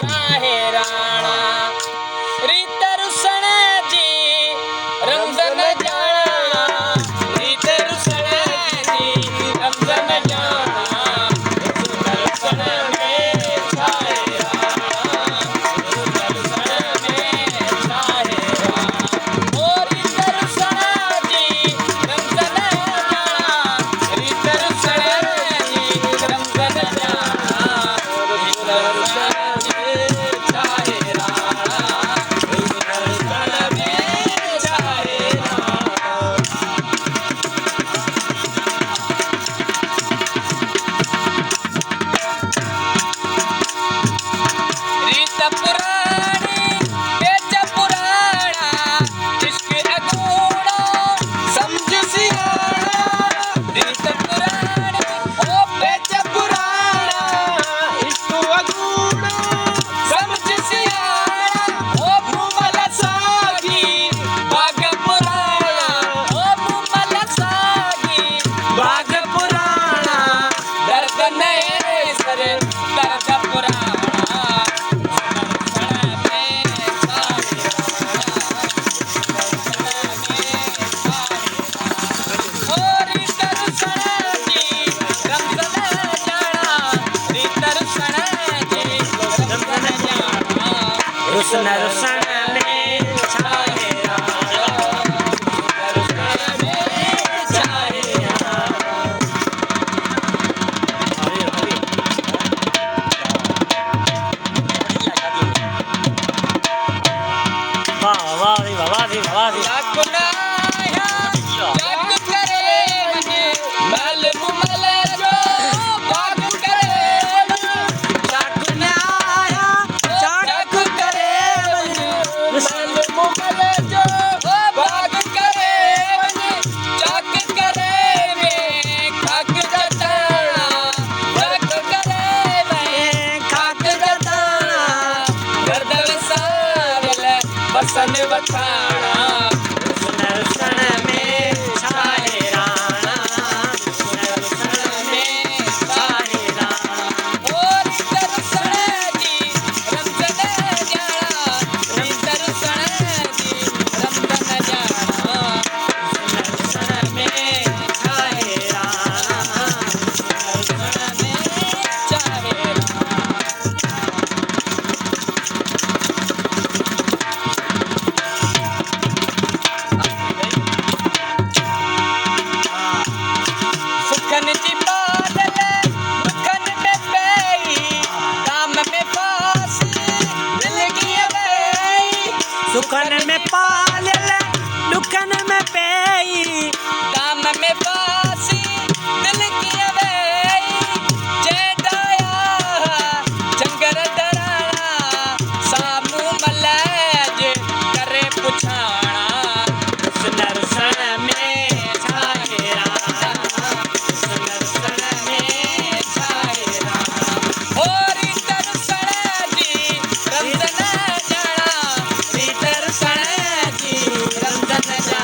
छाहे राणा रीत रुसण जी रमज़न जाना रीत रुसण जी रमज़न जाना रुसण में छाहे राणा रुसण में छाहे राणा ओ रीत रुसण जी रमज़न जाना रीत रुसण जी रमज़न जाना रुसण रुसण में छाहे राणा रुसण में छाहे राणा वाह वाह वाह वाह बसन वठाणा रुसण रुसण में छाहे राणा रुसण रुसण में छाहे राणा ओ रीत रुसण जी रमज़न जाना रीत रुसण जी रमज़न जाना रुसण रुसण में छाहे राणा रुसण रुसण में छाहे सुखन जी बादल दुखन में पेई काम में फासी दिल की अबई सुखन में पालल दुखन में पेई काम में फासी दिल की अबई जेडाया जंगर डराना सामू मलज करे पुछाना रुसण रुसण में छाहे राणा रमज़न जाना रीत रुसण जी रमज़न जाना